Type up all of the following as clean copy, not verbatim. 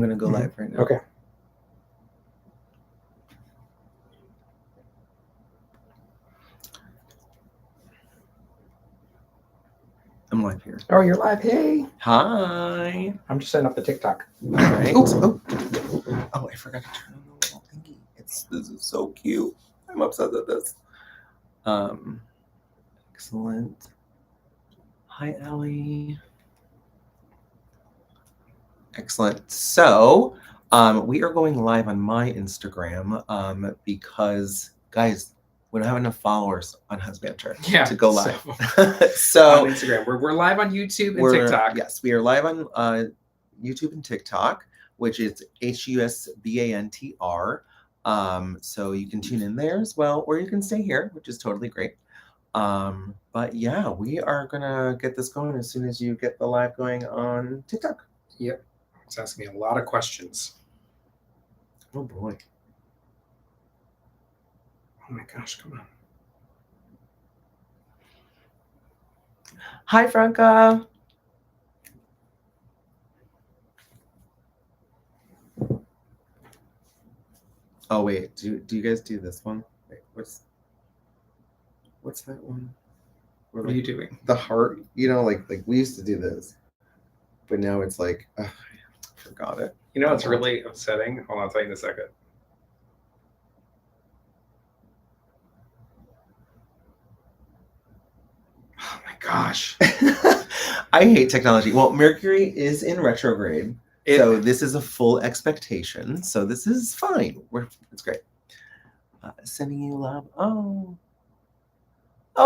I'm going to go live right now. Okay. I'm live here. Oh, you're live. Hey. Hi. I'm just setting up the TikTok. All right. Oh, I forgot to turn on the little thingy. This is so cute. I'm obsessed with this. Excellent. Hi, Ellie. Excellent. So, we are going live on my Instagram because, guys, we don't have enough followers on Husbantr to go live. So on Instagram, we're live on YouTube and TikTok. Yes, we are live on YouTube and TikTok, which is HUSBANTR. So you can tune in there as well, or you can stay here, which is totally great. But yeah, we are gonna get this going as soon as you get the live going on TikTok. Yep. It's asking me a lot of questions. Oh boy. Oh my gosh, come on. Hi, Franca. Oh wait, do you guys do this one? Wait, what's that one? What are you doing? The heart, like we used to do this, but now it's like, I forgot it. You know, it's really upsetting. Hold on, I'll tell you in a second. Oh my gosh. I hate technology. Well, Mercury is in retrograde, so this is a full expectation. So this is fine. It's great. Sending you love. Oh,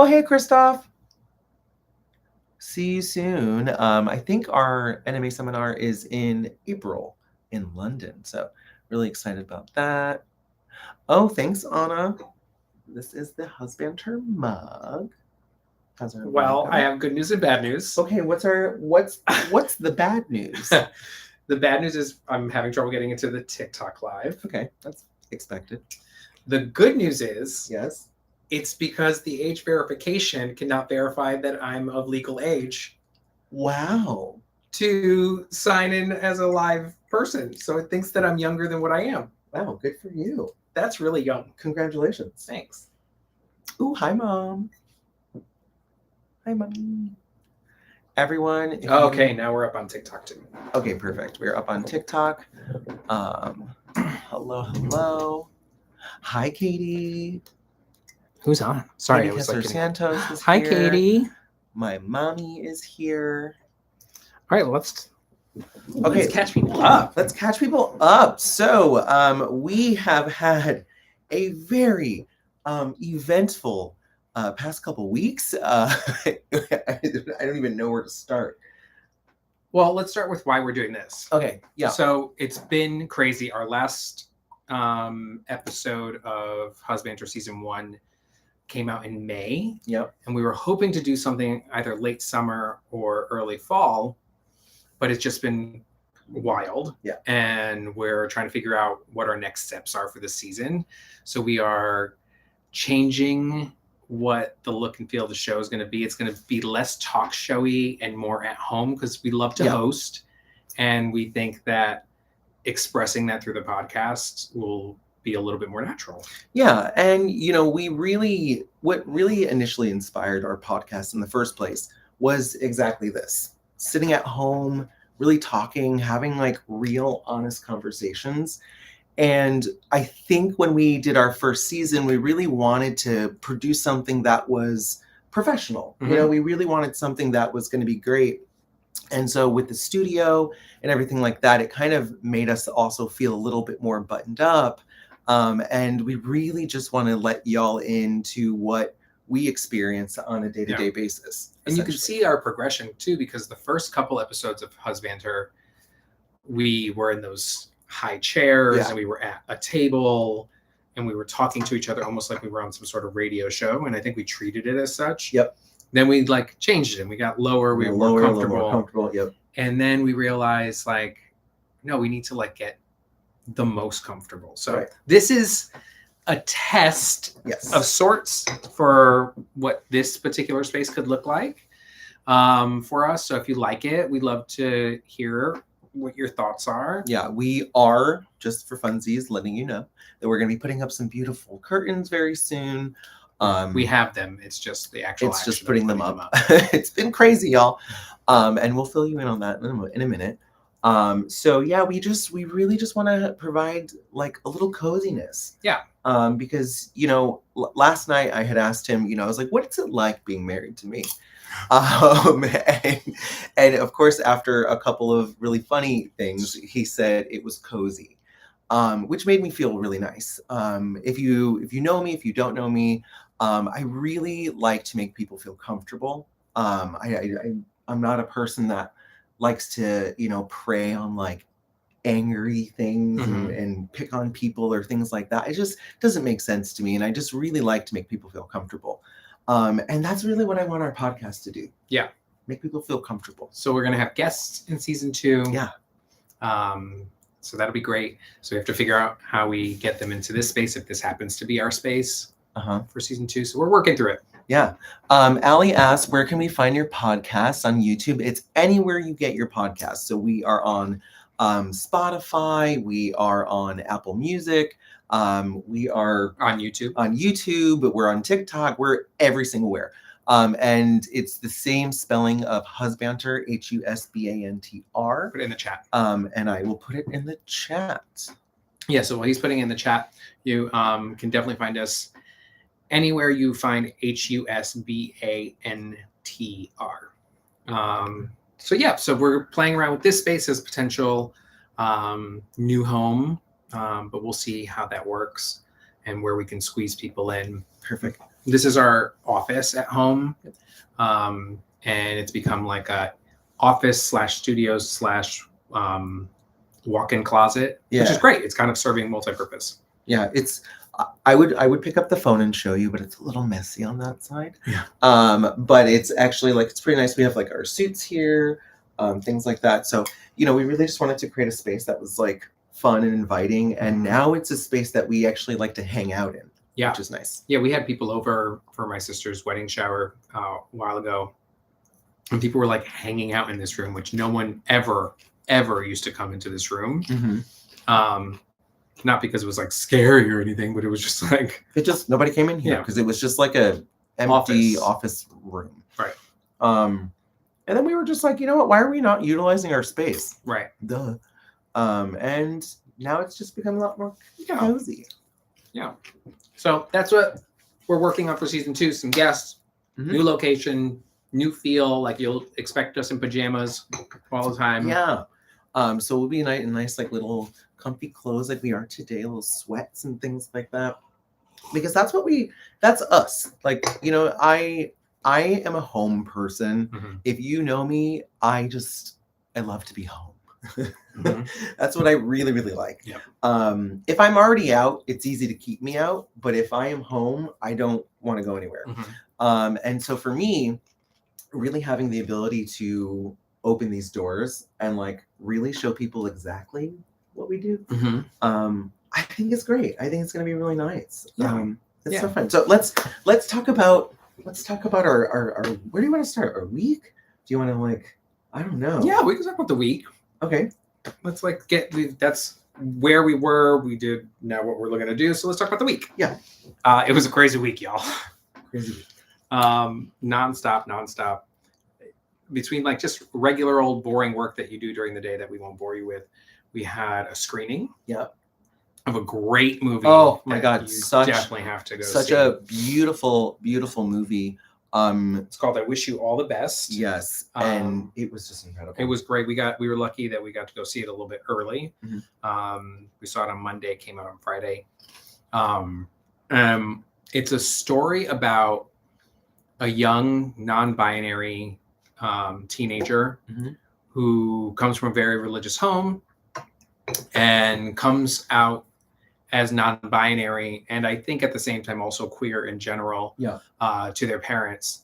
hey, Christoph. See you soon. I think our NMA seminar is in April in London. So really excited about that. Oh, thanks, Anna. This is the Husbantr mug. Well, I have good news and bad news. Okay, what's the bad news? The bad news is I'm having trouble getting into the TikTok live. Okay, that's expected. The good news is yes, it's because the age verification cannot verify that I'm of legal age. Wow. To sign in as a live person. So it thinks that I'm younger than what I am. Wow, good for you. That's really young. Congratulations. Thanks. Ooh, hi, Mom. Hi, Mommy. Everyone. Okay, now we're up on TikTok too. Okay, perfect. We're up on TikTok. Hello. Hi, Katie. Who's on? Sorry, Katie Kessler Santos is Hi, here. Katie. My mommy is here. All right, let's catch people up. Let's catch people up. So we have had a very eventful past couple weeks. I don't even know where to start. Well, let's start with why we're doing this. Okay, yeah. So it's been crazy. Our last episode of Husbantr Season 1 came out in May. Yep. And we were hoping to do something either late summer or early fall, but it's just been wild. Yeah. And we're trying to figure out what our next steps are for the season. So we are changing what the look and feel of the show is going to be. It's going to be less talk showy and more at home because we love to host. And we think that expressing that through the podcast will be a little bit more natural. Yeah. And, what really initially inspired our podcast in the first place was exactly this. Sitting at home, really talking, having like real honest conversations. And I think when we did our first season, we really wanted to produce something that was professional. Mm-hmm. We really wanted something that was going to be great. And so with the studio and everything like that, it kind of made us also feel a little bit more buttoned up. And we really just want to let y'all into what we experience on a day-to-day basis. And you can see our progression too, because the first couple episodes of Husbantr, we were in those high chairs and we were at a table and we were talking to each other almost like we were on some sort of radio show. And I think we treated it as such. Yep. Then we changed it and we got lower. We were more comfortable. Yep. And then we realized no, we need to get the most comfortable. So this is a test of sorts for what this particular space could look like for us. So if you like it, we'd love to hear what your thoughts are. Yeah, we are, just for funsies, letting you know that we're going to be putting up some beautiful curtains very soon. We have them. It's just the actual. It's just action of putting them up. It's been crazy, y'all. And we'll fill you in on that in a minute. So yeah, we really just want to provide like a little coziness. Yeah. Because last night I had asked him, I was like, what's it like being married to me? And of course, after a couple of really funny things, he said it was cozy, which made me feel really nice. If you know me, if you don't know me, I really like to make people feel comfortable. I'm not a person that likes to, prey on like angry things and pick on people or things like that. It just doesn't make sense to me. And I just really like to make people feel comfortable. And that's really what I want our podcast to do. Yeah. Make people feel comfortable. So we're going to have guests in season 2. Yeah. So that'll be great. So we have to figure out how we get them into this space, if this happens to be our space for season 2. So we're working through it. Yeah. Allie asked, where can we find your podcast on YouTube? It's anywhere you get your podcast. So we are on Spotify. We are on Apple Music. We are on YouTube. We're on TikTok. We're every single where. And it's the same spelling of Husbantr, Husbantr. Put it in the chat. And I will put it in the chat. Yeah, so while he's putting in the chat, you can definitely find us anywhere you find Husbantr. So we're playing around with this space as potential new home, but we'll see how that works and where we can squeeze people in. Perfect. This is our office at home, and it's become like a office/studios/ walk-in closet, which is great. It's kind of serving multi-purpose. Yeah, I would pick up the phone and show you, but it's a little messy on that side. Yeah. But it's actually it's pretty nice. We have like our suits here, things like that. So, we really just wanted to create a space that was like fun and inviting. And now it's a space that we actually like to hang out in. Yeah. Which is nice. Yeah, we had people over for my sister's wedding shower a while ago. And people were like hanging out in this room, which no one ever used to come into this room. Not because it was like scary or anything, but it was just like nobody came in here because it was just like a empty office room. Right. And then we were just like, you know what? Why are we not utilizing our space? Right. Duh. And now it's just become a lot more cozy. Yeah. So that's what we're working on for season 2. Some guests, new location, new feel. Like you'll expect us in pajamas all the time. Yeah. So we'll be in nice like little comfy clothes like we are today, little sweats and things like that. Because that's us. Like, I am a home person. If you know me, I love to be home. That's what I really, really like. Yep. If I'm already out, it's easy to keep me out. But if I am home, I don't want to go anywhere. And so for me, really having the ability to open these doors and like really show people exactly what we do, I think it's great. I think it's going to be really nice. It's so fun. So let's talk about our where do you want to start? Our week? Do you want to I don't know. Yeah, we can talk about the week. Okay. Let's that's where we were. We did now what we're looking to do. So let's talk about the week. Yeah. It was a crazy week, y'all. Crazy week. Nonstop. Between just regular old boring work that you do during the day that we won't bore you with, we had a screening. Yep. Of a great movie. Oh my God! You definitely have to go. Such see. A beautiful movie. It's called "I Wish You All the Best." Yes, and it was just incredible. It was great. We were lucky that we got to go see it a little bit early. We saw it on Monday. It came out on Friday. It's a story about a young non-binary teenager who comes from a very religious home and comes out as non-binary, and I think at the same time also queer in general, to their parents,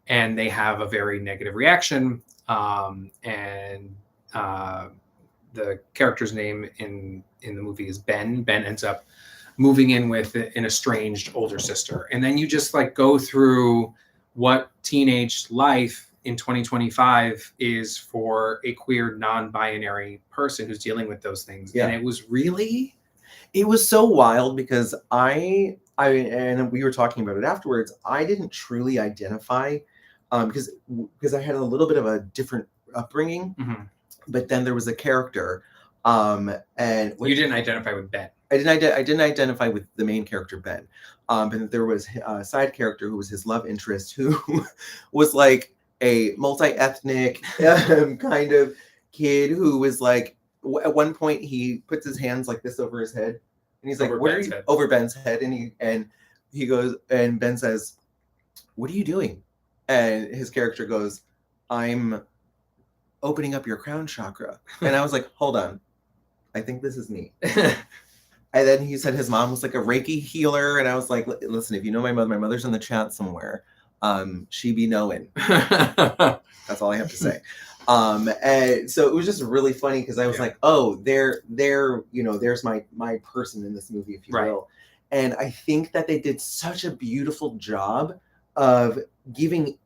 and they have a very negative reaction. And the character's name in the movie is Ben. Ben ends up moving in with an estranged older sister, and then you just go through what teenage life in 2025 is for a queer non-binary person who's dealing with those things. Yeah. And it was so wild because I and we were talking about it afterwards. I didn't truly identify because I had a little bit of a different upbringing, Mhm. but then there was a character, and You didn't identify with Ben. I didn't identify with the main character Ben, but there was a side character who was his love interest, who was like a multi-ethnic kind of kid who was like at one point he puts his hands like this over his head, and he's like, Over "What are Ben's you head. over Ben's head?" And he goes, and Ben says, "What are you doing?" And his character goes, "I'm opening up your crown chakra." And I was like, "Hold on, I think this is me." And then he said his mom was like a Reiki healer, and I was like, "Listen, if you know my mother's in the chat somewhere. She be knowing." That's all I have to say. And so it was just really funny because I was like, "Oh, there's my person in this movie, if you will." And I think that they did such a beautiful job of giving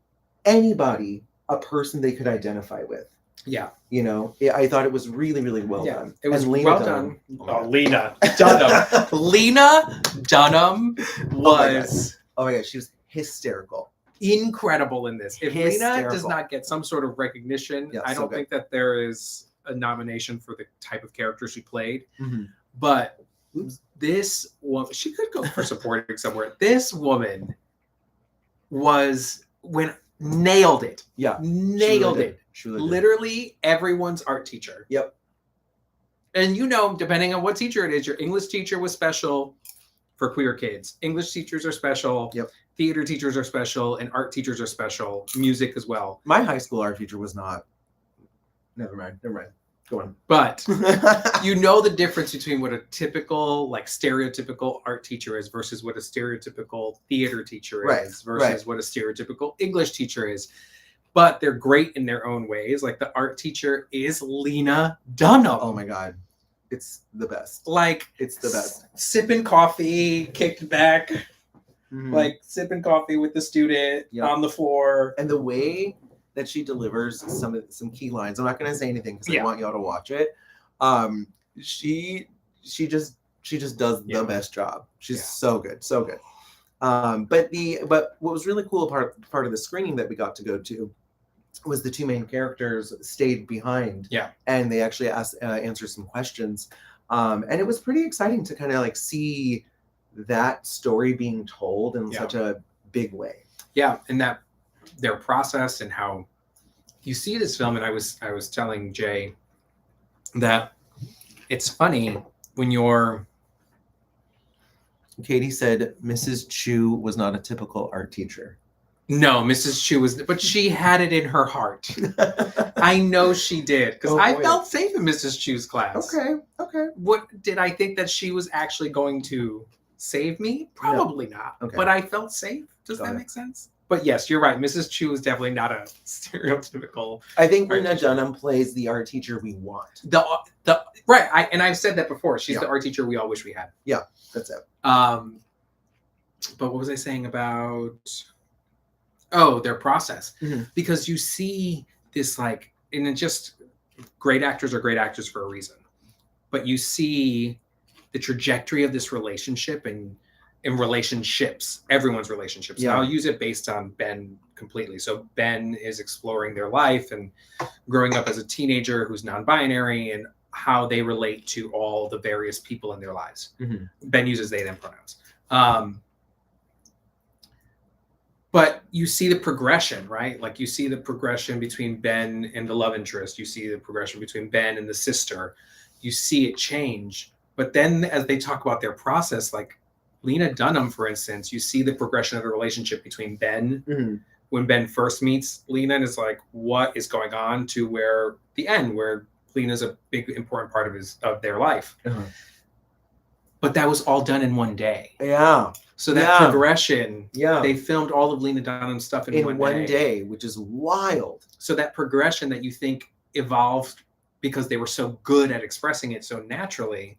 anybody a person they could identify with. Yeah. I thought it was really, really well done. It was And Lena well Dunham. done. Lena Dunham. Lena Dunham was Oh my God, she was hysterical. Incredible in this. If Lena Hysterical. does not get some sort of recognition, I don't think that there is a nomination for the type of character she played. Mm-hmm. But this woman, she could go for supporting somewhere. This woman nailed it. Yeah. Nailed it. She really did. Literally everyone's art teacher. Yep. And depending on what teacher it is, your English teacher was special for queer kids. English teachers are special. Yep. Theater teachers are special, and art teachers are special. Music as well. My high school art teacher was not. Never mind. Go on. But the difference between what a typical, like stereotypical art teacher is versus what a stereotypical theater teacher is versus what a stereotypical English teacher is. But they're great in their own ways. Like the art teacher is Lena Dunham. Oh my God. It's the best. Like it's the best. Sipping coffee, kicked back, like sipping coffee with the student on the floor. And the way that she delivers some key lines. I'm not going to say anything because I want y'all to watch it. She just does the best job. She's so good, so good. But what was really cool part of the screening that we got to go to was the two main characters stayed behind. Yeah, and they actually answered some questions. And it was pretty exciting to kind of like see that story being told in such a big way. Yeah, and that their process and how you see this film. And I was telling Jay that it's funny when you're. Katie said Mrs. Chu was not a typical art teacher. No, Mrs. Chu was, but she had it in her heart. I know she did because I felt safe in Mrs. Chu's class. Okay. What did I think that she was actually going to save me? Probably not. Okay. But I felt safe. Does that make sense? But yes, you're right. Mrs. Chu is definitely not a stereotypical. I think Lena Dunham plays the art teacher we want. Right. I've said that before. She's the art teacher we all wish we had. Yeah, that's it. But what was I saying about? Oh, their process. Mm-hmm. Because you see this and it just great actors are great actors for a reason. But you see the trajectory of this relationship and in relationships, everyone's relationships. Yeah. I'll use it based on Ben completely. So Ben is exploring their life and growing up as a teenager who's non-binary and how they relate to all the various people in their lives. Mm-hmm. Ben uses they, them pronouns. But you see the progression, right? Like you see the progression between Ben and the love interest. You see the progression between Ben and the sister. You see it change. But then as they talk about their process, like Lena Dunham, for instance, you see the progression of the relationship between Ben when Ben first meets Lena and is like, what is going on, to where the end, where Lena's a big, important part of their life. Uh-huh. But that was all done in one day. Yeah. So that progression, they filmed all of Lena Dunham's stuff in one day, which is wild. So that progression that you think evolved because they were so good at expressing it so naturally,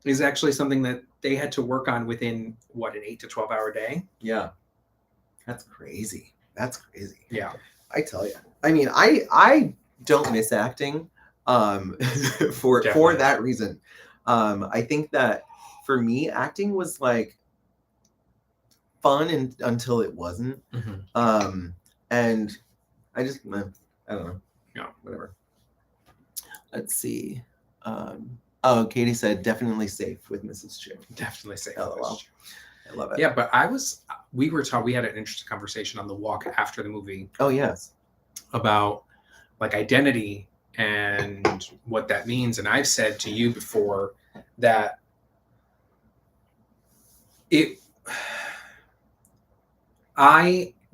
is actually something that they had to work on within an 8 to 12 hour day. Yeah. That's crazy. Yeah. I tell you. I mean, I don't miss acting for Definitely. that reason. I think that for me, acting was like fun until it wasn't. And I just, I don't know. Yeah. Whatever. Let's see. Oh, Katie said definitely safe with Mrs. Chu. Definitely safe. LOL. I love it. Yeah, but we had an interesting conversation on the walk after the movie. Oh, yes. About like identity and what that means. And I've said to you before that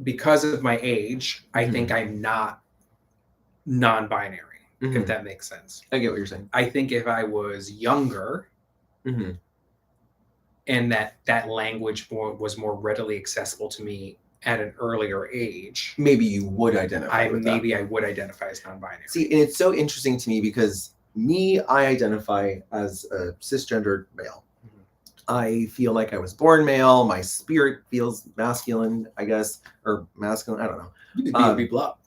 because of my age, I think I'm not non-binary, if that makes sense. I get what you're saying. I think if I was younger and that language was more readily accessible to me at an earlier age, maybe you would identify with that. Maybe I would identify as non-binary. See, and it's so interesting to me because I identify as a cisgendered male. I feel like I was born male. My spirit feels masculine, I guess, or masculine. I don't know. You could beat people up.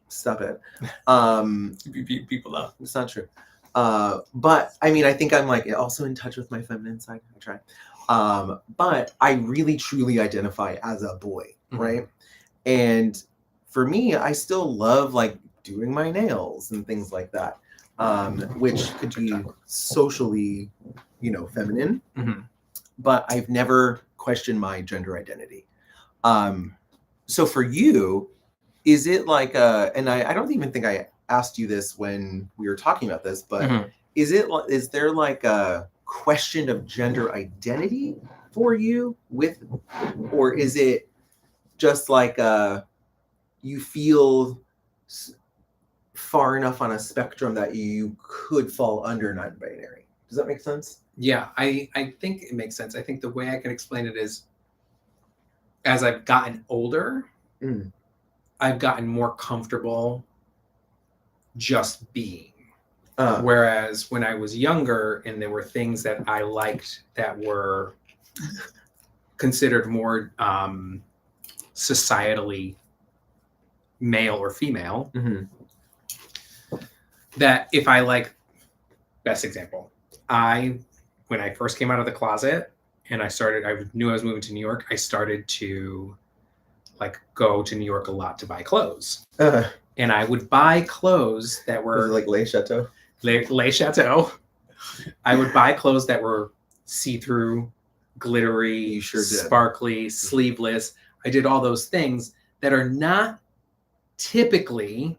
Stop it. You could beat people up. It's not true. But I mean, I think I'm like also in touch with my feminine side. I try. But I really truly identify as a boy, right? And for me, I still love like doing my nails and things like that, which could be socially, feminine. But I've never questioned my gender identity. So for you, is it like and I don't even think I asked you this when we were talking about this, but is there like a question of gender identity for you or is it just like you feel far enough on a spectrum that you could fall under non-binary? Does that make sense? Yeah, I think it makes sense. I think the way I can explain it is as I've gotten older, I've gotten more comfortable just being. Whereas when I was younger and there were things that I liked that were considered more societally male or female, that if I best example, when I first came out of the closet and I knew I was moving to New York, I started to go to New York a lot to buy clothes. And I would buy clothes that were... Was it like Les Chateau? Les Chateau. I would buy clothes that were see-through, glittery, you sure did. Sparkly, sleeveless. I did all those things that are not typically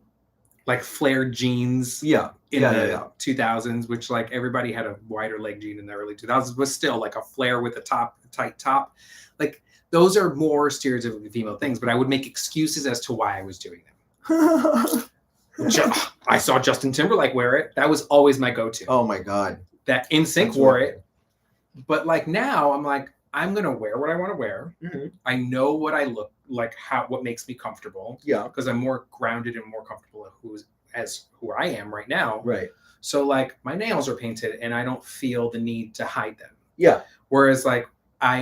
like flared jeans in the 2000s, which like everybody had a wider leg jean in the early 2000s, but still like a flare with a tight top. Like those are more stereotypical female things, but I would make excuses as to why I was doing them. I saw Justin Timberlake wear it. That was always my go-to. Oh my God. That NSYNC wore it. But like now I'm like, I'm going to wear what I want to wear. I know what I look like, what makes me comfortable. Yeah. Because I'm more grounded and more comfortable as who I am right now. Right. So like my nails are painted and I don't feel the need to hide them. Yeah. Whereas like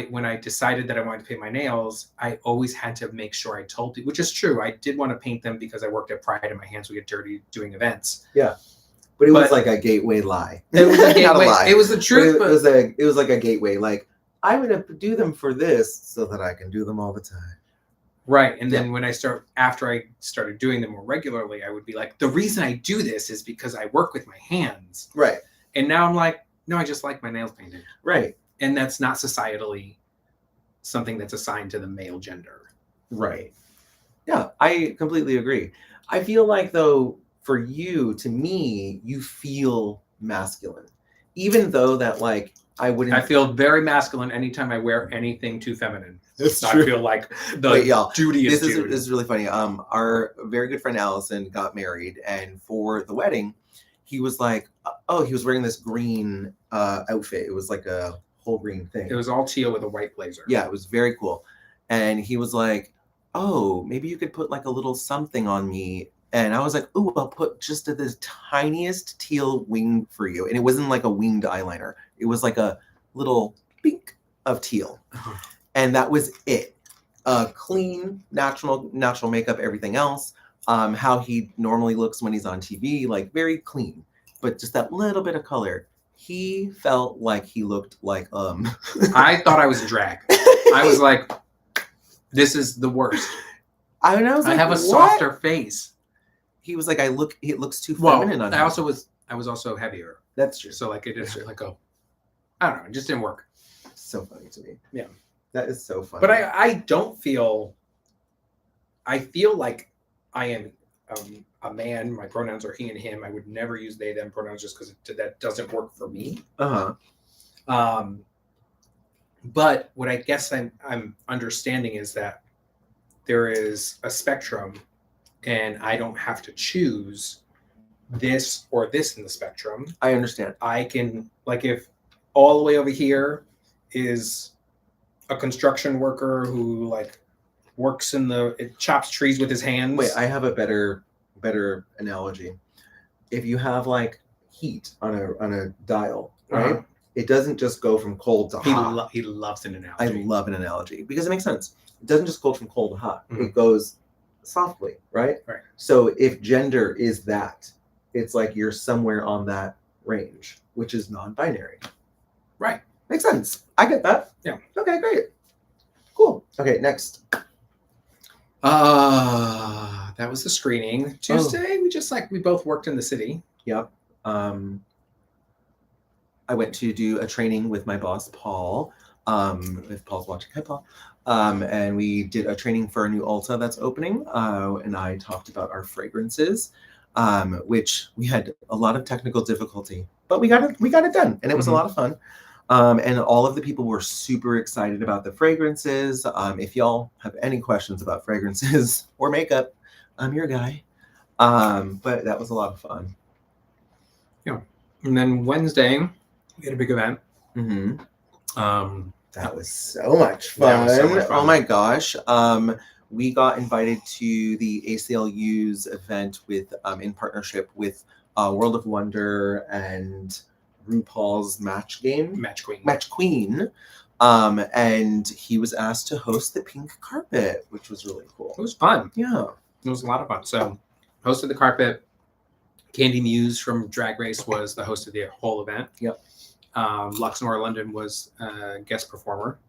when I decided that I wanted to paint my nails, I always had to make sure I told people, which is true. I did want to paint them because I worked at Pride and my hands would get dirty doing events. Yeah. But it was like a gateway lie. It was a gateway. Not a lie. It was the truth. It was like a gateway. Like, I'm going to do them for this so that I can do them all the time. Right. And then after I started doing them more regularly, I would be like, the reason I do this is because I work with my hands. Right. And now I'm like, no, I just like my nails painted. Right. And that's not societally something that's assigned to the male gender. Right. Yeah, I completely agree. I feel like, though, for you, to me, you feel masculine. Even though that, like, I feel very masculine anytime I wear anything too feminine. That's I true. feel like the duty is This is really funny. Our very good friend Allison got married, and for the wedding, he was like, he was wearing this green outfit. It was like a whole green thing. It was all teal with a white blazer. Yeah, it was very cool. And he was like, oh, maybe you could put like a little something on me. And I was like, oh, I'll put just the tiniest teal wing for you. And it wasn't like a winged eyeliner. It was like a little pink of teal. And that was it. Clean, natural makeup, everything else. how he normally looks when he's on TV, like very clean, but just that little bit of color. He felt like he looked like I thought I was a drag. I was like, this is the worst. I was like, I have a what? softer face. He was like, it looks too feminine on him. I was also heavier. That's true. So like it just like go. I don't know, it just didn't work. So funny to me. Yeah. That is so funny. But I don't feel, I feel like I am a man. My pronouns are he and him. I would never use they, them pronouns just because that doesn't work for me. But what I guess I'm understanding is that there is a spectrum and I don't have to choose this or this in the spectrum. I understand. I can, like, if all the way over here is a construction worker who like works chops trees with his hands. Wait, I have a better analogy. If you have like heat on a dial, right? It doesn't just go from cold to hot. He loves an analogy. I love an analogy because it makes sense. It doesn't just go from cold to hot. It goes softly, right? Right. So if gender is that, it's like you're somewhere on that range, which is non-binary. Right. Makes sense. I get that. Yeah. Okay, great. Cool. Okay, next. That was the screening. Tuesday, we both worked in the city. Yep. I went to do a training with my boss, Paul. If Paul's watching, hi Paul. And we did a training for a new Ulta that's opening. And I talked about our fragrances, which we had a lot of technical difficulty, but we got it done, and it was a lot of fun. And all of the people were super excited about the fragrances. If y'all have any questions about fragrances or makeup, I'm your guy. But that was a lot of fun. Yeah. And then Wednesday, we had a big event. That was so much fun. Oh my gosh. We got invited to the ACLU's event with in partnership with World of Wonder and RuPaul's Match Queen. And he was asked to host the pink carpet, which was really cool. It was fun. Yeah. It was a lot of fun. So hosted the carpet. Candy Muse from Drag Race was the host of the whole event. Yep. Luxmore London was a guest performer.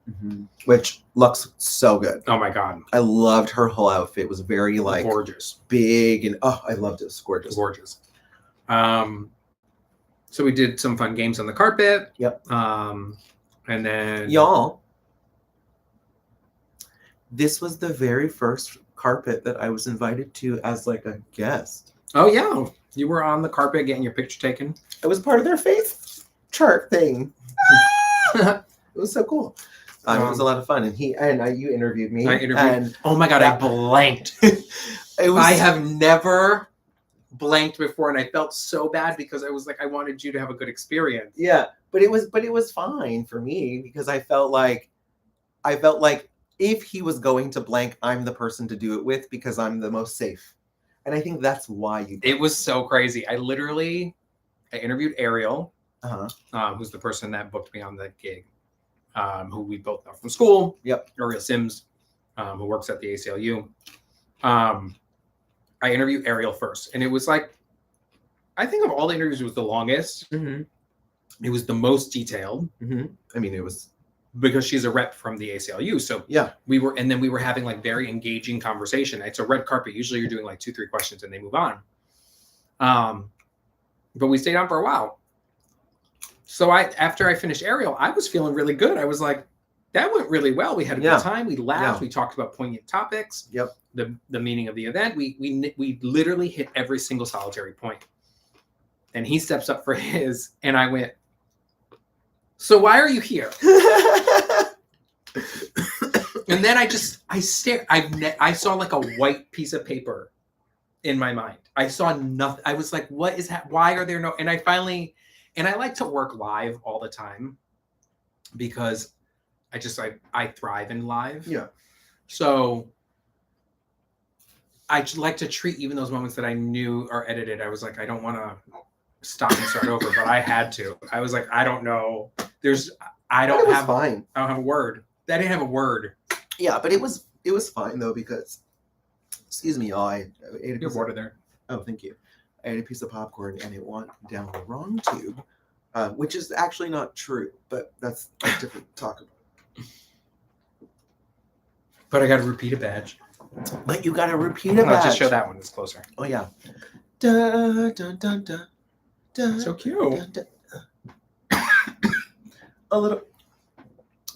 Which looks so good. Oh my God. I loved her whole outfit. It was very like gorgeous. Big and I loved it. It was gorgeous. Gorgeous. So we did some fun games on the carpet. Yep. And then y'all, this was the very first carpet that I was invited to as like a guest. Oh yeah. You were on the carpet getting your picture taken. It was part of their face chart thing. It was so cool. It was a lot of fun. And you interviewed me. Oh my God, I blanked. I have never blanked before, and I felt so bad because I was like, I wanted you to have a good experience. Yeah, but it was fine for me because I felt like if he was going to blank, I'm the person to do it with because I'm the most safe. And I think that's why you. It was so crazy. I interviewed Ariel, who's the person that booked me on the gig, who we both know from school. Yep. Ariel Sims, who works at the ACLU. I interviewed Ariel first, and it was like, I think of all the interviews, it was the longest. It was the most detailed. I mean, it was because she's a rep from the ACLU. So yeah, we were having like very engaging conversation. It's a red carpet. Usually you're doing like 2-3 questions and they move on. But we stayed on for a while. So after I finished Ariel, I was feeling really good. I was like, that went really well. We had a good time. We laughed. We talked about poignant topics. Yep. The meaning of the event. We literally hit every single solitary point. And he steps up for his, and I went, so why are you here? And then I stared. I saw like a white piece of paper in my mind. I saw nothing. I was like, what is that? Why are there no? And I like to work live all the time because I thrive in live. Yeah. So I like to treat even those moments that I knew are edited. I was like, I don't want to stop and start over, but I had to. I was like, I don't know. I don't have a word. That didn't have a word. Yeah, but it was fine though because Excuse me, y'all. I ate a Your piece water there. Oh, thank you. I ate a piece of popcorn and it went down the wrong tube, which is actually not true, but that's a different talk about. But I got to repeat a badge. But you got to repeat a No, badge. just show that one. It's closer. Oh, yeah. Da, da, da, da, da, So cute. da, da.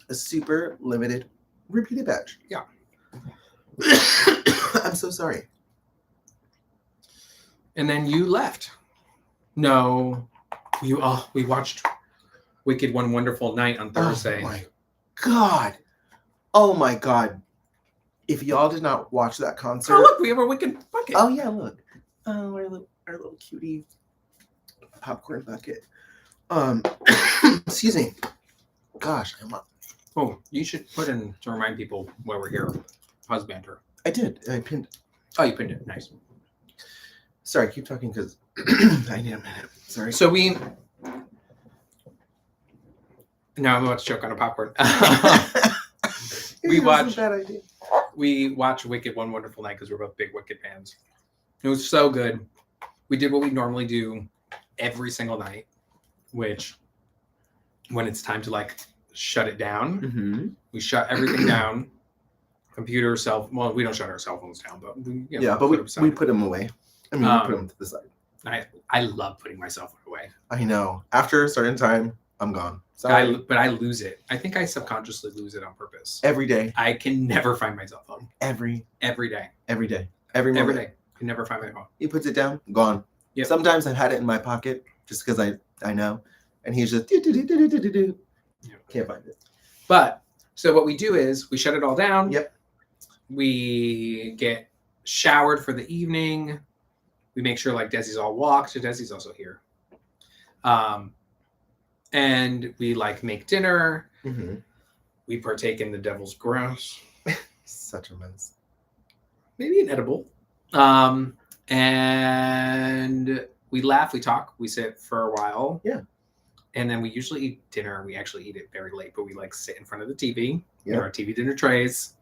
A super limited repeated badge. Yeah. I'm so sorry. And then you left. No, we watched Wicked One Wonderful Night on Thursday. Oh my god. Oh my god. If y'all did not watch that concert. Oh look, we have a Wicked bucket. Oh yeah, look. Oh, our little cutie popcorn bucket. Excuse me. Gosh, I'm up. Oh, you should put in to remind people why we're here. Husbantr. I did. I pinned. Oh, you pinned it. Nice. Sorry, keep talking because I need a minute. Sorry. So now I'm about to choke on a popcorn. We watched Wicked One Wonderful Night because we're both big Wicked fans. It was so good. We did what we normally do every single night, which when it's time to like shut it down, we shut everything down. Computer, well, we don't shut our cell phones down, but we put them away. I mean, we put them to the side. I love putting my cell phone away. I know. After a certain time, I'm gone. Sorry. But I lose it. I think I subconsciously lose it on purpose. Every day. I can never find my cell phone. Every day. Every day. Every day. I can never find my phone. He puts it down, gone. Yep. Sometimes I've had it in my pocket just because I know. And he's just do. Can't find it. But so what we do is we shut it all down. Yep. We get showered for the evening. We make sure like Desi's all walked. Desi's also here. And we like make dinner. Mm-hmm. We partake in the devil's grouse. Such a mess. Maybe an edible. And we laugh, we talk, we sit for a while. Yeah. And then we usually eat dinner. We actually eat it very late, but we like sit in front of the TV. Yeah. Our TV dinner trays.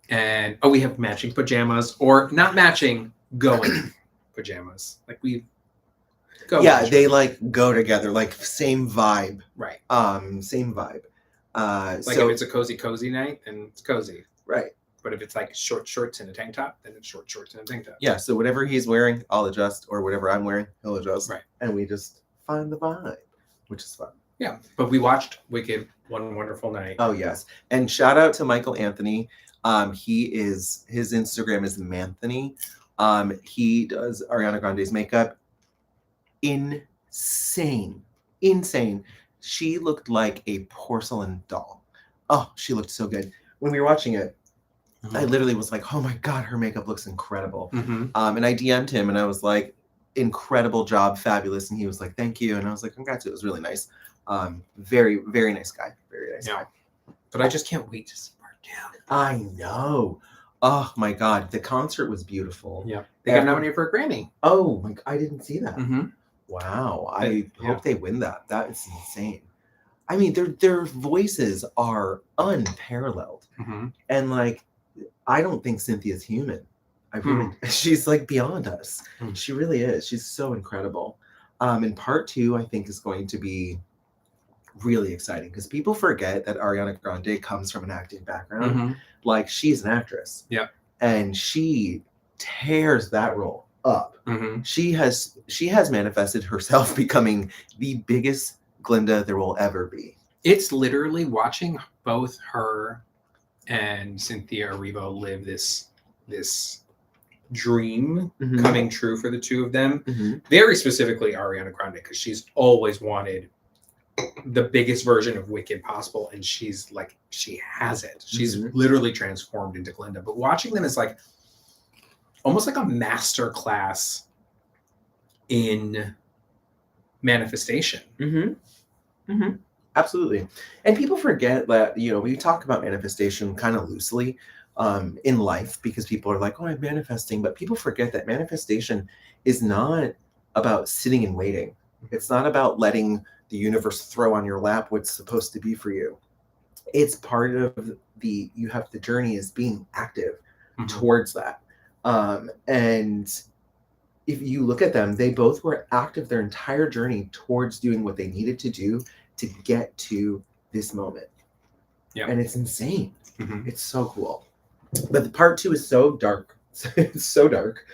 And we have matching pajamas, or not matching, going pajamas. Like we go. Yeah, they like go together, like same vibe. Right. Same vibe. Like if it's a cozy night, then it's cozy. Right. But if it's like short shorts and a tank top, then it's short shorts and a tank top. Yeah, so whatever he's wearing, I'll adjust, or whatever I'm wearing, he'll adjust. Right. And we just find the vibe, which is fun. Yeah, but we watched Wicked One Wonderful Night. Oh, yes. And shout out to Michael Anthony. His Instagram is Manthony. He does Ariana Grande's makeup. Insane. She looked like a porcelain doll. Oh, she looked so good. When we were watching it, I literally was like, oh my God, her makeup looks incredible. And I DM'd him and I was like, incredible job, fabulous. And he was like, thank you. And I was like, congrats, it was really nice. Very, very nice guy. Very nice guy. But I just can't wait to see part 2. I know. Oh my God, the concert was beautiful. Yeah. They got nominated for a Grammy. Oh my, I didn't see that. Wow. I hope they win that. That is insane. I mean, their voices are unparalleled. And like, I don't think Cynthia's human. She's like beyond us. She really is. She's so incredible. And part 2, I think, is going to be really exciting because people forget that Ariana Grande comes from an acting background. Like, she's an actress. Yeah. And she tears that role up. She has manifested herself becoming the biggest Glinda there will ever be. It's literally watching both her and Cynthia Erivo live this dream coming true for the two of them. Very specifically Ariana Grande, because she's always wanted the biggest version of Wicked possible, and she's like, she has it. She's literally transformed into Glinda. But watching them is like almost like a master class in manifestation. Absolutely. And people forget that, we talk about manifestation kind of loosely in life because people are like, oh, I'm manifesting. But people forget that manifestation is not about sitting and waiting. It's not about letting the universe throw on your lap what's supposed to be for you. It's part of the journey is being active towards that. And if you look at them, they both were active their entire journey towards doing what they needed to do to get to this moment. Yeah. And it's insane. Mhm. It's so cool. But the part 2 is so dark. It's so dark.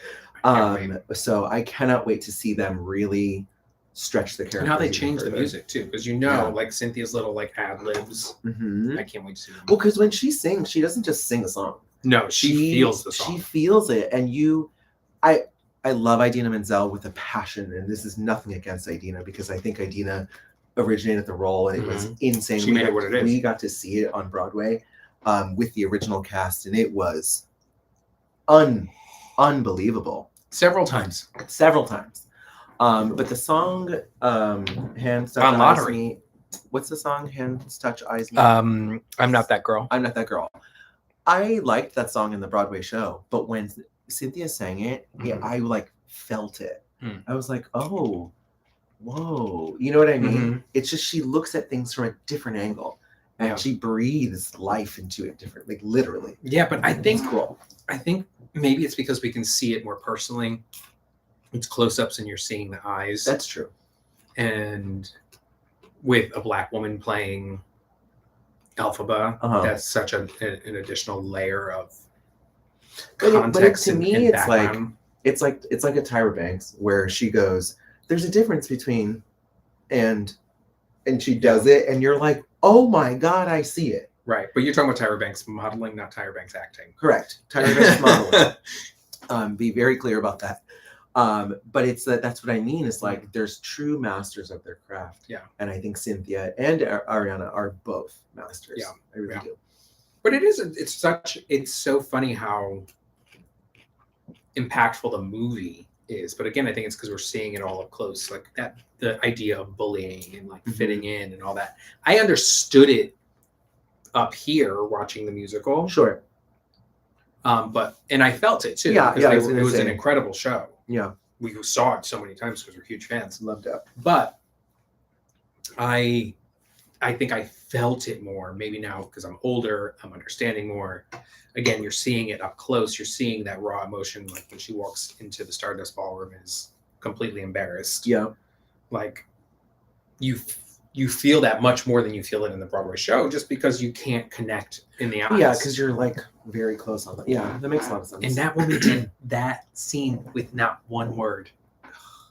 So I cannot wait to see them really stretch the characters. And how they even change the further. music too, because like Cynthia's little like ad libs. Mhm. I can't wait to see them. Well, because when she sings, she doesn't just sing a song. No, she feels the song. She feels it, and I love Idina Menzel with a passion, and this is nothing against Idina because I think Idina originated the role, and it was insane. She made it what it is. We got to see it on Broadway with the original cast, and it was unbelievable. Several times. But the song Hands Touch On Eyes Lottery. Me. What's the song? Hands Touch Eyes Me. I'm Not That Girl. I'm Not That Girl. I liked that song in the Broadway show, but when Cynthia sang it, I like felt it. I was like, oh, whoa. You know what I mean? It's just she looks at things from a different angle. And she breathes life into it differently, like literally. Yeah, but I think it's cool. I think maybe it's because we can see it more personally. It's close-ups and you're seeing the eyes. That's true. And with a Black woman playing Elphaba, that's such an additional layer of context. But to me, it's like a Tyra Banks where she goes, "There's a difference between," and she does it, and you're like, "Oh my God, I see it." Right, but you're talking about Tyra Banks modeling, not Tyra Banks acting. Correct, Tyra Banks modeling. Be very clear about that. But it's that's what I mean. It's like there's true masters of their craft. Yeah. And I think Cynthia and Ariana are both masters. Yeah. I really do. But it's so funny how impactful the movie is. But again, I think it's because we're seeing it all up close, like the idea of bullying and like fitting in and all that. I understood it up here watching the musical. Sure. And I felt it too. Yeah, it was an incredible show. Yeah, we saw it so many times because we're huge fans. Loved it. But I think I felt it more. Maybe now because I'm older, I'm understanding more. Again, you're seeing it up close. You're seeing that raw emotion, like when she walks into the Stardust Ballroom and is completely embarrassed. Yeah, like you feel that much more than you feel it in the Broadway show, just because you can't connect in the eyes. Yeah, because you're like very close on that. Yeah, that makes a lot of sense. And that woman did that scene with not one word.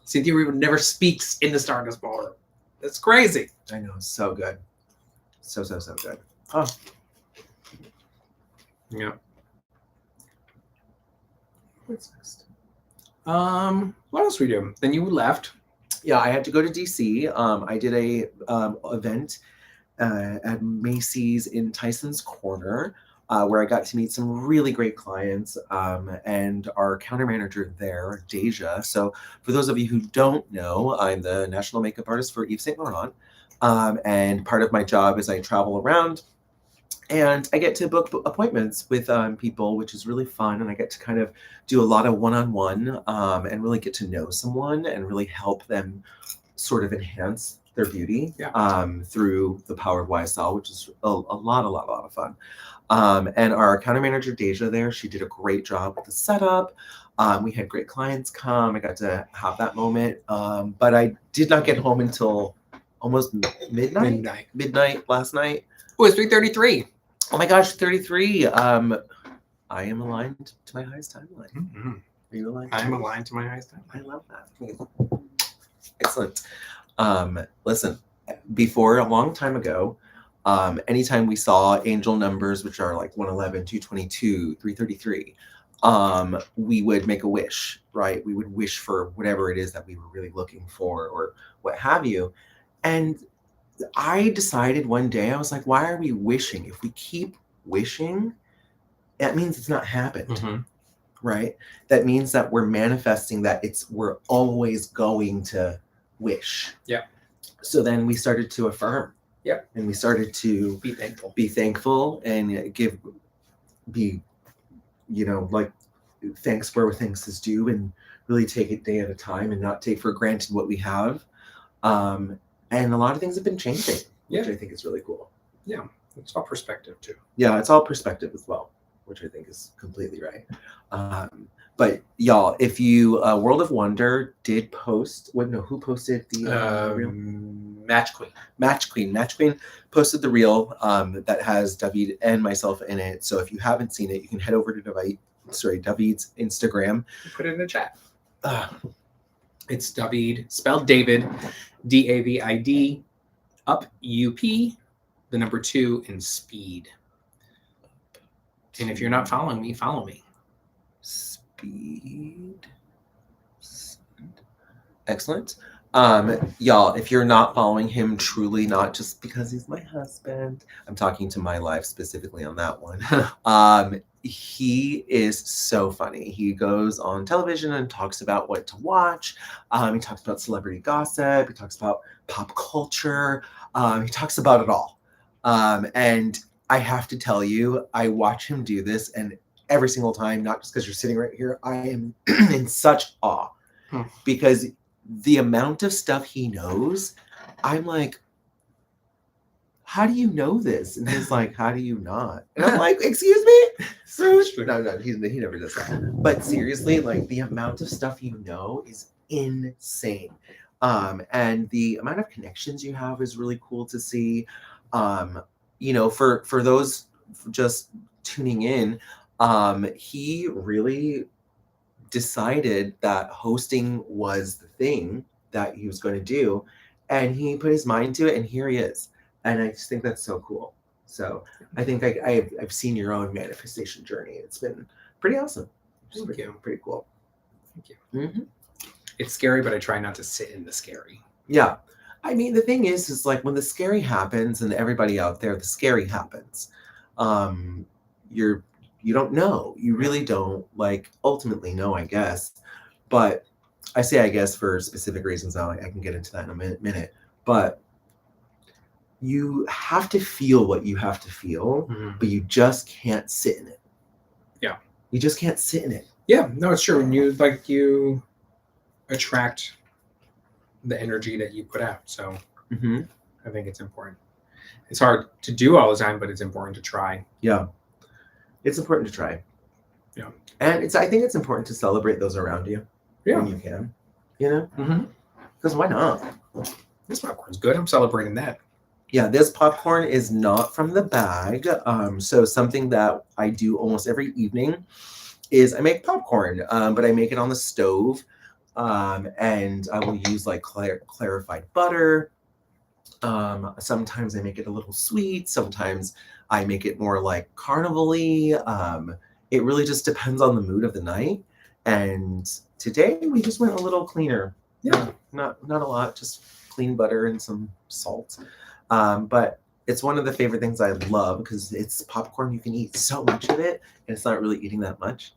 Cynthia Erivo never speaks in the Stardust Ballroom. That's crazy. I know, so good, so good. Oh, yeah. What's next? What else we do? Then you left. Yeah, I had to go to DC. I did a event at Macy's in Tyson's Corner, where I got to meet some really great clients and our counter manager there, Deja. So for those of you who don't know, I'm the national makeup artist for Yves Saint Laurent. And part of my job is I travel around and I get to book appointments with people, which is really fun. And I get to kind of do a lot of one-on-one and really get to know someone and really help them sort of enhance their beauty through the power of YSL, which is a lot of fun. And our counter manager, Deja, there, she did a great job with the setup. We had great clients come. I got to have that moment. But I did not get home until almost midnight last night. Oh, it's 3:33. Oh my gosh, 33. I am aligned to my highest timeline. Mm-hmm. Are you aligned? I'm aligned to my highest timeline. I love that. Excellent. Listen, before, a long time ago, anytime we saw angel numbers, which are like 111, 222, 333, we would make a wish, right? We would wish for whatever it is that we were really looking for or what have you. And I decided one day, I was like, why are we wishing? If we keep wishing, that means it's not happened, right? That means that we're manifesting that we're always going to wish. Yeah. So then we started to affirm. Yeah. And we started to be thankful and like thanks where thanks is due and really take it day at a time and not take for granted what we have. And a lot of things have been changing, which I think is really cool. Yeah. It's all perspective too. Yeah. It's all perspective as well. which I think is completely right. But y'all, if you World of Wonder did post, who posted the reel? Match Queen. Match Queen posted the reel that has David and myself in it. So if you haven't seen it, you can head over to David's Instagram. Put it in the chat. It's David, spelled David, David, up UP, the number 2 in speed. And if you're not following me, follow me. Speed. Excellent. Y'all, if you're not following him, truly not just because he's my husband, I'm talking to my life specifically on that one. He is so funny. He goes on television and talks about what to watch. He talks about celebrity gossip. He talks about pop culture. He talks about it all. And I have to tell you, I watch him do this, and every single time, not just because you're sitting right here, I am in such awe because the amount of stuff he knows, I'm like, how do you know this? And he's like, how do you not? And I'm like, excuse me? No, he never does that. But seriously, like the amount of stuff you know is insane. And the amount of connections you have is really cool to see. You know, for those just tuning in, he really decided that hosting was the thing that he was going to do, and he put his mind to it, and here he is. And I just think that's so cool. So I think I've seen your own manifestation journey. It's been pretty awesome. Thank you. Pretty cool. Thank you. Mm-hmm. It's scary, but I try not to sit in the scary. Yeah. I mean, the thing is like when the scary happens, and everybody out there, the scary happens. You don't know. You really don't ultimately know, I guess. But I say I guess for specific reasons. Now I can get into that in a minute. But you have to feel what you have to feel, but you just can't sit in it. Yeah. You just can't sit in it. Yeah, no, it's true. And you attract the energy that you put out. So I think it's important. It's hard to do all the time, but it's important to try. Yeah. It's important to try. Yeah. And I think it's important to celebrate those around you when you can. You know? Because why not? This popcorn's good. I'm celebrating that. Yeah, this popcorn is not from the bag. So something that I do almost every evening is I make popcorn, but I make it on the stove. And I will use clarified butter. Sometimes I make it a little sweet. Sometimes I make it more like carnival-y. It really just depends on the mood of the night. And today we just went a little cleaner. Yeah, not a lot, just clean butter and some salt. But it's one of the favorite things I love because it's popcorn. You can eat so much of it, and it's not really eating that much.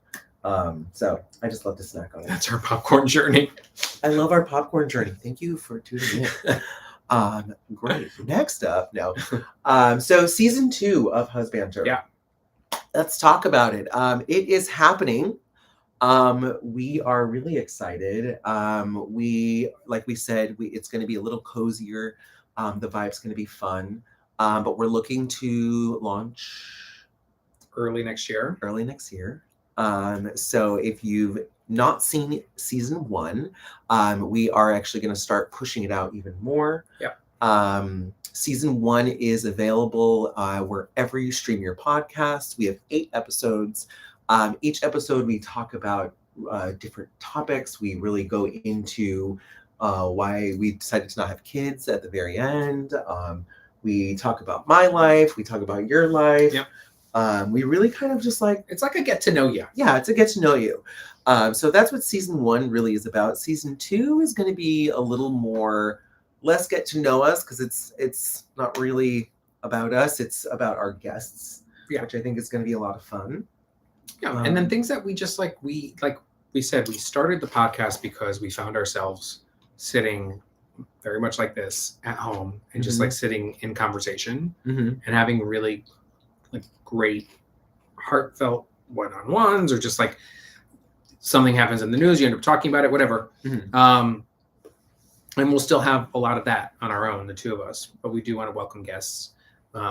So I just love to snack on it. That's our popcorn journey. I love our popcorn journey. Thank you for tuning in. Great. Next up, so season 2 of Husbantr. Yeah. Let's talk about it. It is happening. We are really excited. Like we said, it's going to be a little cozier. The vibe's going to be fun. But we're looking to launch early next year. So if you've not seen season 1, we are actually going to start pushing it out even more. Yeah. Season 1 is available wherever you stream your podcasts. We have 8 episodes. Each episode we talk about different topics. We really go into why we decided to not have kids at the very end. We talk about my life. We talk about your life. Yep. We really kind of just it's like a get to know you. Yeah, it's a get to know you. So that's what season 1 really is about. Season 2 is going to be a little more less get to know us because it's not really about us. It's about our guests, which I think is going to be a lot of fun. Yeah, and then things that we just we said, we started the podcast because we found ourselves sitting very much like this at home and just sitting in conversation and having really great heartfelt one-on-ones, or just something happens in the news, you end up talking about it, whatever. And we'll still have a lot of that on our own, the two of us, but we do want to welcome guests.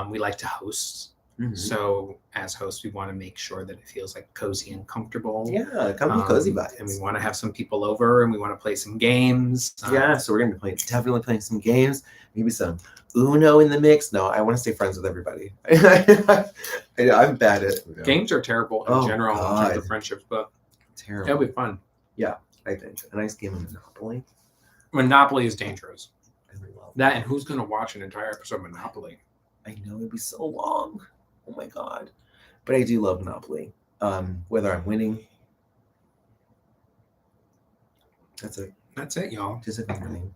We like to host. Mhm. So as hosts, we want to make sure that it feels like cozy and comfortable. Yeah, comfy, cozy vibes. And we want to have some people over, and we want to play some games. Yeah, so we're gonna be definitely playing some games, maybe some Uno in the mix. No, I want to stay friends with everybody. I'm bad at Uno. Games are terrible in general in terms of friendships, but Terrible. it'll be fun. Yeah, I think a nice game of Monopoly. Monopoly is dangerous. I love That, and who's gonna watch an entire episode of Monopoly? I know it'd be so long. Oh my god! But I do love Monopoly. Whether I'm winning, that's it, y'all. just if I'm winning.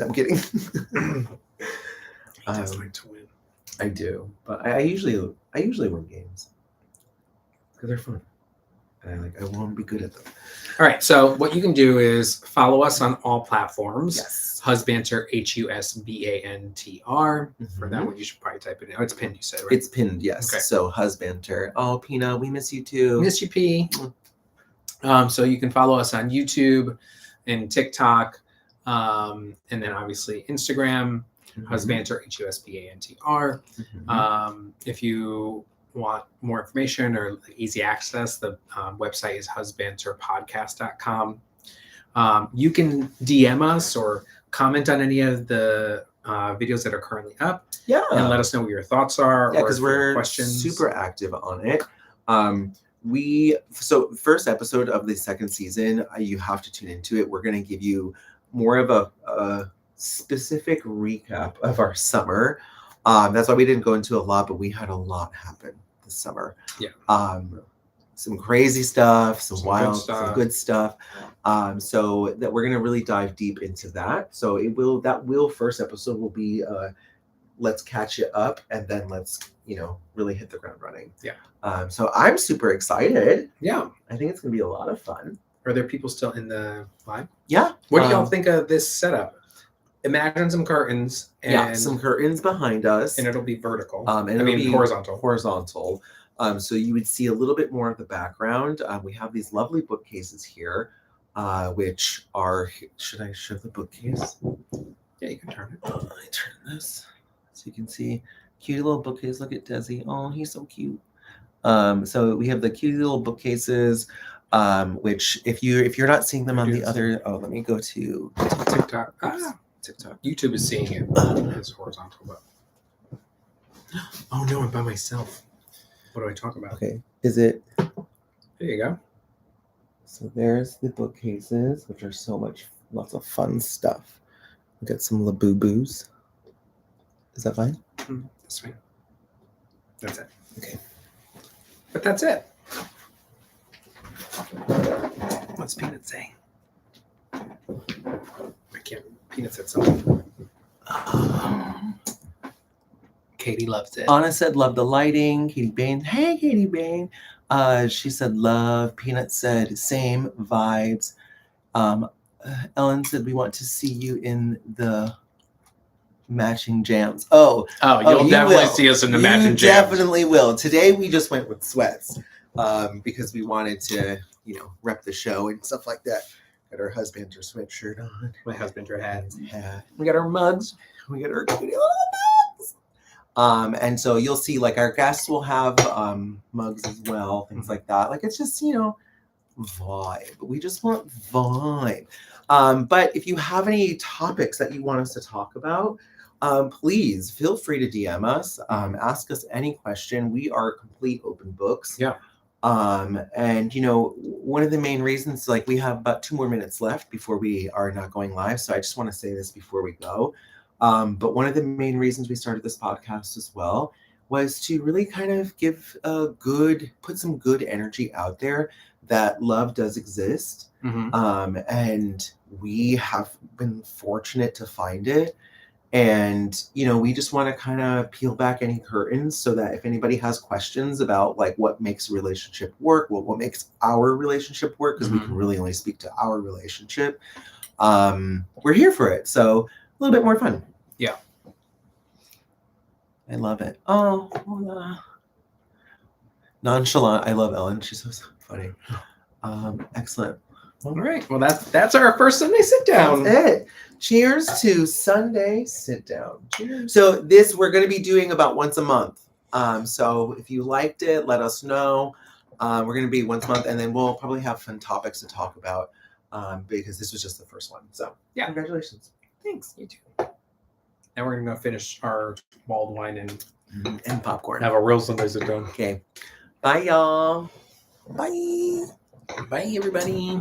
I'm kidding. He does like to win. I do, but I usually win games because they're fun, and I want to be good at them. All right, so what you can do is follow us on all platforms. Yes. Husbantr, Husbantr. For that one, you should probably type it in. Oh, it's pinned, you said, right? It's pinned, yes. Okay. So Husbantr. Oh, Pina, we miss you too. Miss you, P. So you can follow us on YouTube and TikTok, and then obviously Instagram, Husbantr, Husbantr. If you want more information or easy access, the website is husbantrpodcast.com. You can DM us or comment on any of the videos that are currently up. Yeah. And let us know what your thoughts are. Yeah, because we're super active on it. So first episode of the second season, you have to tune into it. We're going to give you more of a specific recap of our summer. That's why we didn't go into a lot, but we had a lot happen this summer. Yeah. Some crazy stuff, some wild, good stuff. some good stuff. So that we're gonna really dive deep into that. So first episode will be let's catch it up, and then let's really hit the ground running. Yeah. So I'm super excited. Yeah. I think it's gonna be a lot of fun. Are there people still in the live? Yeah. What do y'all think of this setup? Imagine some curtains. And some curtains behind us, and it'll be vertical. And it'll be horizontal. Horizontal. So you would see a little bit more of the background. We have these lovely bookcases here, which are. Should I show the bookcase? Yeah, you can turn it. I turn this so you can see cute little bookcase. Look at Desi. Oh, he's so cute. So we have the cute little bookcases, which if you're not seeing them on the other. Oh, let me go to TikTok. TikTok. YouTube is seeing it as horizontal, but oh no, I'm by myself. What do I talk about? Okay, is it? There you go. So there's the bookcases, which are lots of fun stuff. We got some Labubu's. Is that fine? That's fine. That's it. Okay. But that's it. What's Peanut saying? I can't. Peanut said something. Katie loves it. Anna said, love the lighting. Katie Bain. Hey, Katie Bain. She said, love. Peanut said, same vibes. Ellen said, we want to see you in the matching jams. You'll definitely see us in the matching jams. You definitely will. Today we just went with sweats because we wanted to, rep the show and stuff like that. Got our Husbantr sweatshirt on. My Husbantr hat. We got our mugs. We got our cutie little mugs. And so you'll see, our guests will have mugs as well, things like that. It's just, vibe. We just want vibe. But if you have any topics that you want us to talk about, please feel free to DM us. Ask us any question. We are complete open books. Yeah. And one of the main reasons, we have about 2 more minutes left before we are not going live. So I just want to say this before we go. But one of the main reasons we started this podcast as well was to really kind of put some good energy out there that love does exist. And we have been fortunate to find it. And, we just want to kind of peel back any curtains so that if anybody has questions about what makes a relationship work, what makes our relationship work, because we can really only speak to our relationship, we're here for it. So a little bit more fun. Yeah. I love it. Oh, hola. Nonchalant. I love Ellen. She's so funny. Excellent. All right. Well, that's our first Sunday sit down. That's it. Cheers to Sunday sit down. Cheers. So we're going to be doing about once a month. So if you liked it, let us know. We're going to be once a month, and then we'll probably have fun topics to talk about because this was just the first one. So Yeah. Congratulations. Thanks. You too. Now we're going to go finish our mulled wine And popcorn. Have a real Sunday sit down. Okay. Bye, y'all. Bye. Bye, everybody.